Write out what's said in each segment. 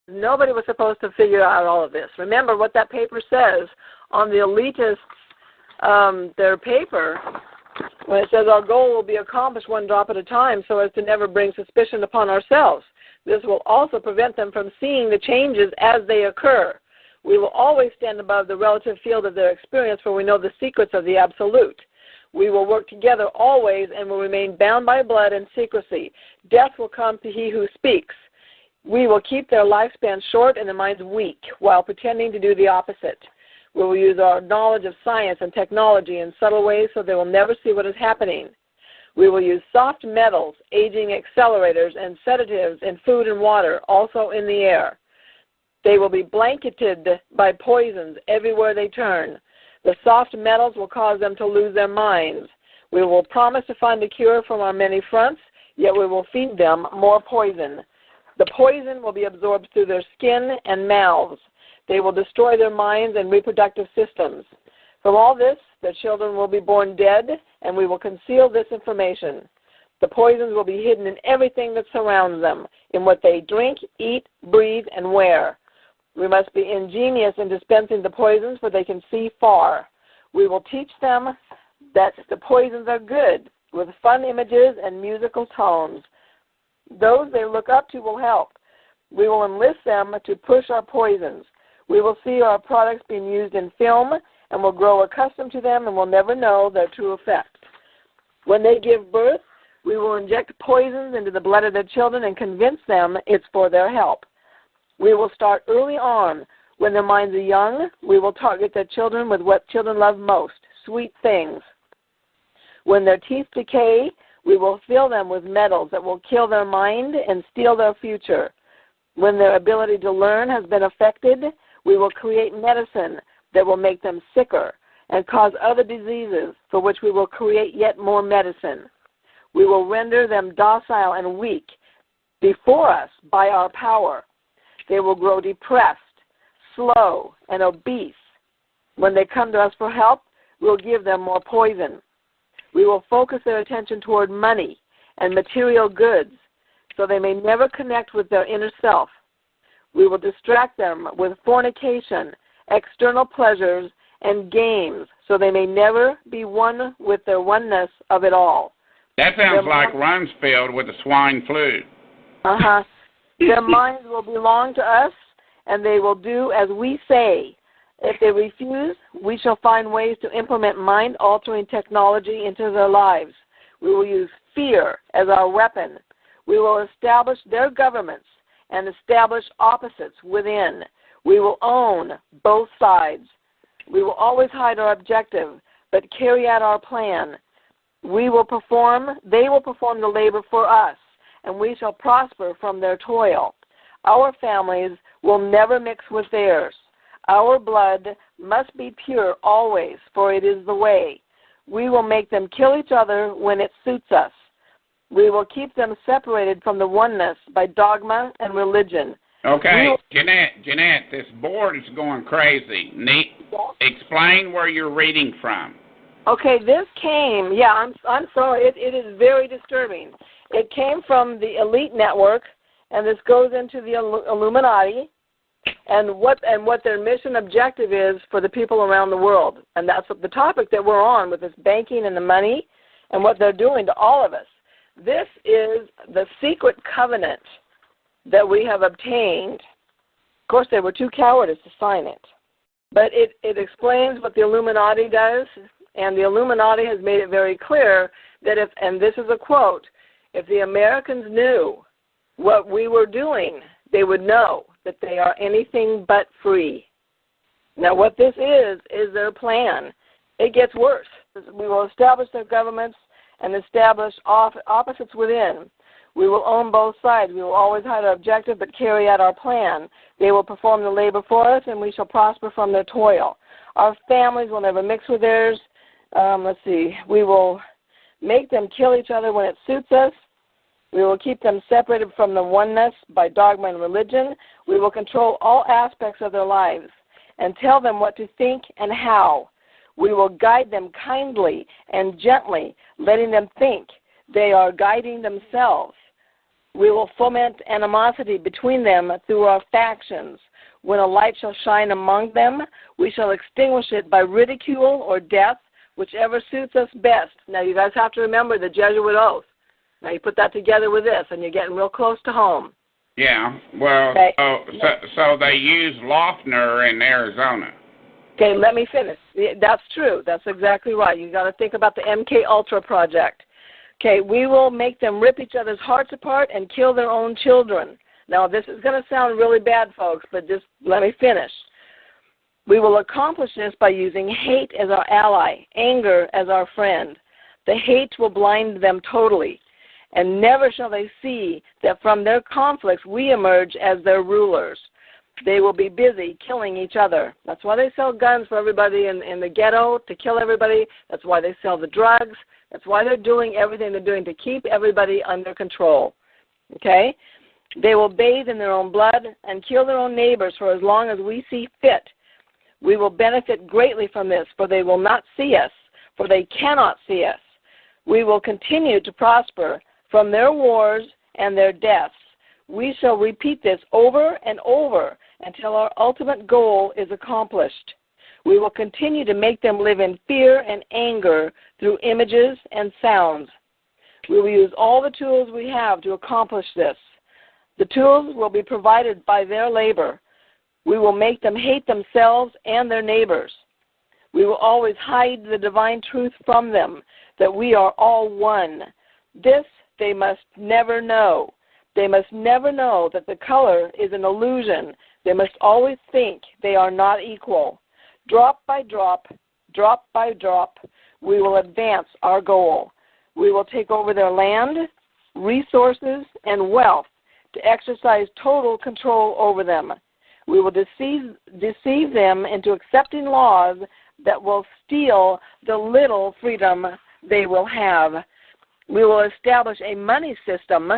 Nobody was supposed to figure out all of this. Remember what that paper says on the elitists, their paper, when it says our goal will be accomplished one drop at a time so as to never bring suspicion upon ourselves. This will also prevent them from seeing the changes as they occur. We will always stand above the relative field of their experience, for we know the secrets of the absolute. We will work together always and will remain bound by blood and secrecy. Death will come to he who speaks. We will keep their lifespan short and their minds weak while pretending to do the opposite. We will use our knowledge of science and technology in subtle ways so they will never see what is happening. We will use soft metals, aging accelerators, and sedatives in food and water, also in the air. They will be blanketed by poisons everywhere they turn. The soft metals will cause them to lose their minds. We will promise to find a cure from our many fronts, yet we will feed them more poison. The poison will be absorbed through their skin and mouths. They will destroy their minds and reproductive systems. From all this, their children will be born dead, and we will conceal this information. The poisons will be hidden in everything that surrounds them, in what they drink, eat, breathe, and wear. We must be ingenious in dispensing the poisons, for they can see far. We will teach them that the poisons are good, with fun images and musical tones. Those they look up to will help. We will enlist them to push our poisons. We will see our products being used in film and will grow accustomed to them and will never know their true effect. When they give birth, we will inject poisons into the blood of their children and convince them it's for their help. We will start early on. When their minds are young, we will target their children with what children love most, sweet things. When their teeth decay, we will fill them with metals that will kill their mind and steal their future. When their ability to learn has been affected, we will create medicine that will make them sicker and cause other diseases, for which we will create yet more medicine. We will render them docile and weak before us by our power. They will grow depressed, slow, and obese. When they come to us for help, we'll give them more poison. We will focus their attention toward money and material goods so they may never connect with their inner self. We will distract them with fornication, external pleasures, and games so they may never be one with their oneness of it all. That sounds like Rumsfeld with the swine flu. Their minds will belong to us, and they will do as we say. If they refuse, we shall find ways to implement mind-altering technology into their lives. We will use fear as our weapon. We will establish their governments and establish opposites within. We will own both sides. We will always hide our objective, but carry out our plan. They will perform the labor for us, and we shall prosper from their toil. Our families will never mix with theirs. Our blood must be pure always, for it is the way. We will make them kill each other when it suits us. We will keep them separated from the oneness by dogma and religion. Okay, Jeanette, this board is going crazy. Explain where you're reading from. Okay, this came, I'm sorry, it is very disturbing. It came from the Elite Network, and this goes into the Illuminati, and what their mission objective is for the people around the world. And that's the topic that we're on with this banking and the money and what they're doing to all of us. This is the secret covenant that we have obtained. Of course, they were too cowardice to sign it. But it explains what the Illuminati does, and the Illuminati has made it very clear that if, and this is a quote, if the Americans knew what we were doing, they would know that they are anything but free. Now, what this is their plan. It gets worse. We will establish their governments and establish opposites within. We will own both sides. We will always hide our objective but carry out our plan. They will perform the labor for us, and we shall prosper from their toil. Our families will never mix with theirs. We will make them kill each other when it suits us. We will keep them separated from the oneness by dogma and religion. We will control all aspects of their lives and tell them what to think and how. We will guide them kindly and gently, letting them think they are guiding themselves. We will foment animosity between them through our factions. When a light shall shine among them, we shall extinguish it by ridicule or death, whichever suits us best. Now, you guys have to remember the Jesuit oath. Now, you put that together with this, and you're getting real close to home. Yeah, well, Okay. so they use Loeffner in Arizona. Okay, let me finish. That's true. That's exactly right. You got to think about the MK Ultra project. Okay, we will make them rip each other's hearts apart and kill their own children. Now, this is going to sound really bad, folks, but just let me finish. We will accomplish this by using hate as our ally, anger as our friend. The hate will blind them totally, and never shall they see that from their conflicts we emerge as their rulers. They will be busy killing each other. That's why they sell guns for everybody in the ghetto, to kill everybody. That's why they sell the drugs. That's why they're doing everything they're doing, to keep everybody under control. Okay? They will bathe in their own blood and kill their own neighbors for as long as we see fit. We will benefit greatly from this, for they will not see us, for they cannot see us. We will continue to prosper from their wars and their deaths. We shall repeat this over and over until our ultimate goal is accomplished. We will continue to make them live in fear and anger through images and sounds. We will use all the tools we have to accomplish this. The tools will be provided by their labor. We will make them hate themselves and their neighbors. We will always hide the divine truth from them, that we are all one. This they must never know. They must never know that the color is an illusion. They must always think they are not equal. Drop by drop, we will advance our goal. We will take over their land, resources, and wealth to exercise total control over them. We will deceive them into accepting laws that will steal the little freedom they will have. We will establish a money system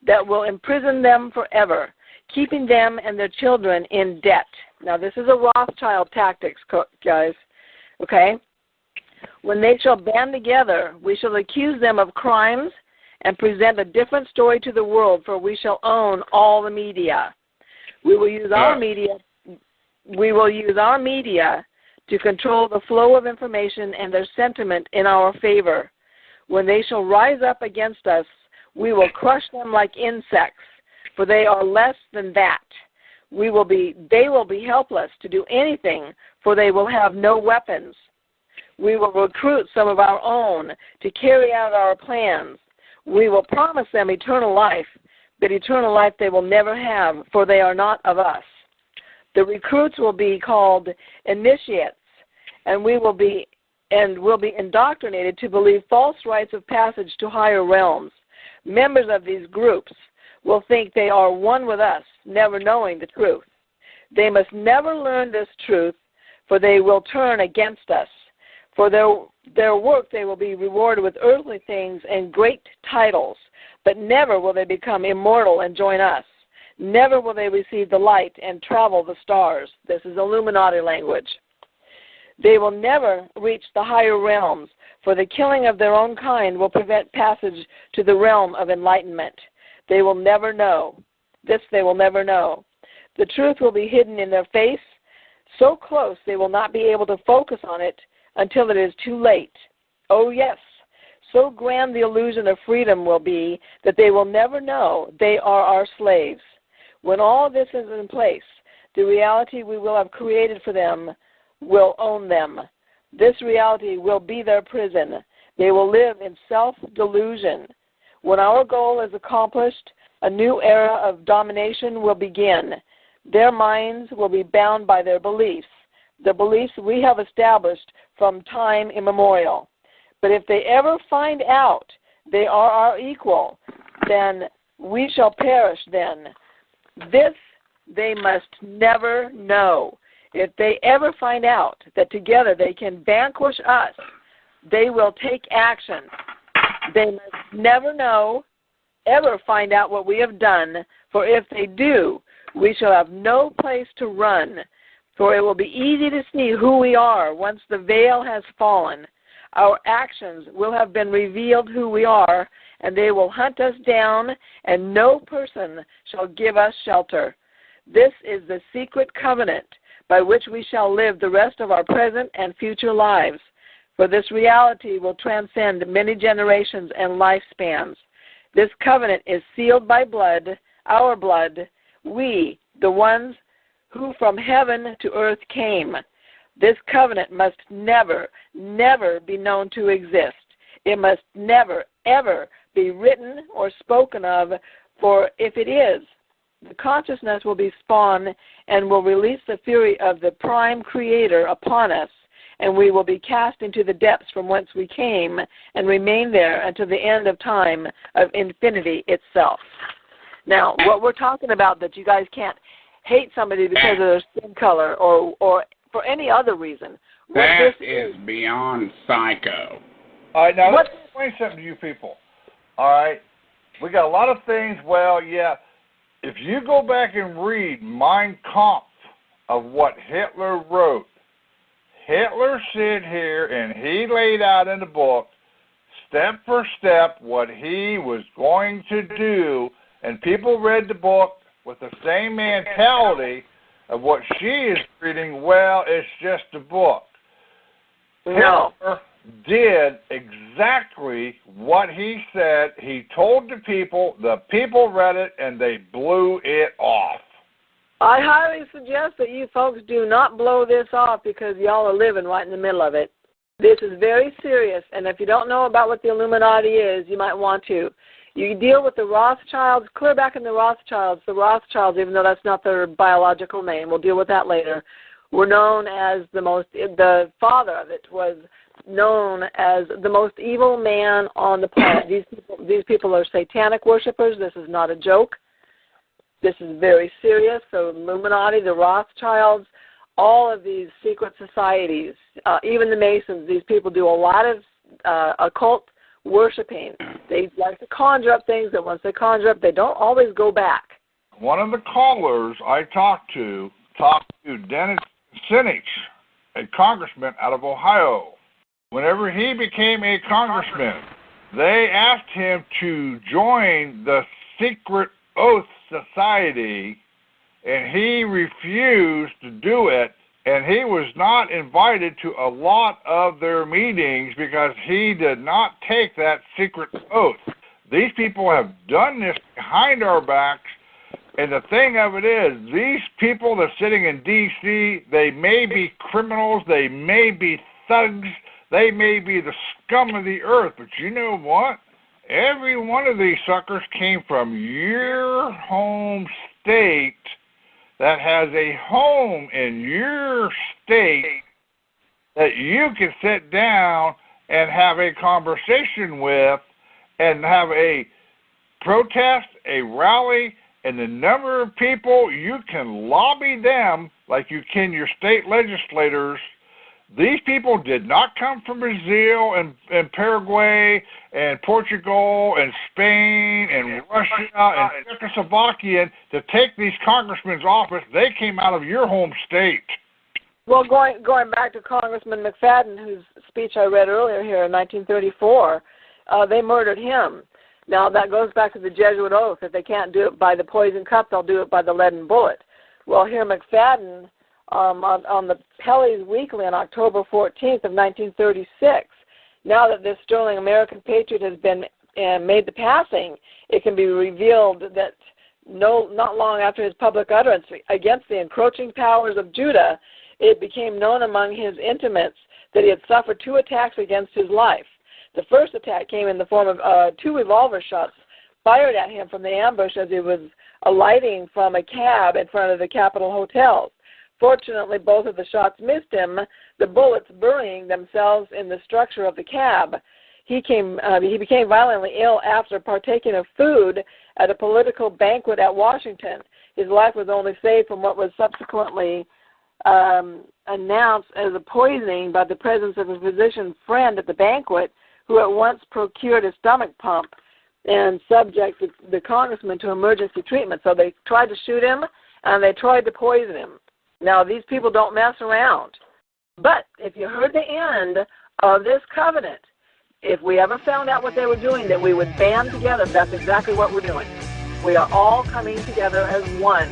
that will imprison them forever, keeping them and their children in debt. Now, this is a Rothschild tactics, guys, okay? When they shall band together, we shall accuse them of crimes and present a different story to the world, for we shall own all the media. We will use our media. We will use our media to control the flow of information and their sentiment in our favor. When they shall rise up against us, we will crush them like insects, for they are less than that. They will be helpless to do anything, for they will have no weapons. We will recruit some of our own to carry out our plans. We will promise them eternal life, but eternal life they will never have, for they are not of us. The recruits will be called initiates, and will be indoctrinated to believe false rites of passage to higher realms. Members of these groups will think they are one with us, never knowing the truth. They must never learn this truth, for they will turn against us. For their work they will be rewarded with earthly things and great titles, but never will they become immortal and join us. Never will they receive the light and travel the stars. This is Illuminati language. They will never reach the higher realms, for the killing of their own kind will prevent passage to the realm of enlightenment. They will never know. This they will never know. The truth will be hidden in their face, so close they will not be able to focus on it until it is too late. Oh yes, so grand the illusion of freedom will be that they will never know they are our slaves. When all this is in place, the reality we will have created for them will own them. This reality will be their prison. They will live in self-delusion. When our goal is accomplished, a new era of domination will begin. Their minds will be bound by their beliefs, the beliefs we have established from time immemorial. But if they ever find out they are our equal, then we shall perish then. This they must never know. If they ever find out that together they can vanquish us, they will take action. They must never know, ever find out what we have done, for if they do, we shall have no place to run, for it will be easy to see who we are once the veil has fallen. our actions will have been revealed who we are, and they will hunt us down, and no person shall give us shelter. This is the secret covenant by which we shall live the rest of our present and future lives. For this reality will transcend many generations and lifespans. This covenant is sealed by blood, our blood, we, the ones who from heaven to earth came. This covenant must never, never be known to exist. It must never, ever be written or spoken of, for if it is, the consciousness will be spawned and will release the fury of the prime creator upon us, and we will be cast into the depths from whence we came and remain there until the end of time of infinity itself. Now, what we're talking about, that you guys can't hate somebody because of their skin color or for any other reason. That is beyond psycho. All right, now let's explain something to you people. All right, we got a lot of things. Well, yeah, if you go back and read Mein Kampf of what Hitler wrote, Hitler sit here and he laid out in the book, step for step, what he was going to do, and people read the book with the same mentality of what she is reading. Well, it's just a book. No. Hitler did exactly what he said. He told the people read it, and they blew it off. I highly suggest that you folks do not blow this off, because y'all are living right in the middle of it. This is very serious, and if you don't know about what the Illuminati is, you might want to. You deal with the Rothschilds, clear back in the Rothschilds, even though that's not their biological name. We'll deal with that later. Were known as the father of it was known as the most evil man on the planet. These people are satanic worshipers. This is not a joke. This is very serious. So Illuminati, the Rothschilds, all of these secret societies, even the Masons, these people do a lot of occult worshiping. They like to conjure up things that once they conjure up, they don't always go back. One of the callers I talked to Dennis Sinich, a congressman out of Ohio. Whenever he became a congressman, they asked him to join the Secret Oath Society, and he refused to do it, and he was not invited to a lot of their meetings because he did not take that secret oath. These people have done this behind our backs, and the thing of it is, these people that are sitting in D.C., they may be criminals, they may be thugs, they may be the scum of the earth, but you know what? Every one of these suckers came from your home state that has a home in your state that you can sit down and have a conversation with and have a protest, a rally, and the number of people you can lobby them like you can your state legislators. These people did not come from Brazil and Paraguay and Portugal and Spain and Russia and Czechoslovakia to take these congressmen's office. They came out of your home state. Well, going back to Congressman McFadden, whose speech I read earlier here in 1934, they murdered him. Now, that goes back to the Jesuit oath. If they can't do it by the poison cup, they'll do it by the leaden bullet. Well, here McFadden, on the Pelley's Weekly on October 14th of 1936, now that this sterling American patriot has been made the passing, it can be revealed that not long after his public utterance against the encroaching powers of Judah, it became known among his intimates that he had suffered 2 attacks against his life. The first attack came in the form of 2 revolver shots fired at him from the ambush as he was alighting from a cab in front of the Capitol hotels. Fortunately, both of the shots missed him, the bullets burying themselves in the structure of the cab. He became violently ill after partaking of food at a political banquet at Washington. His life was only saved from what was subsequently announced as a poisoning by the presence of a physician friend at the banquet, who at once procured a stomach pump and subjected the congressman to emergency treatment. So they tried to shoot him, and they tried to poison him. Now, these people don't mess around. But if you heard the end of this covenant, if we ever found out what they were doing, that we would band together. That's exactly what we're doing. We are all coming together as one.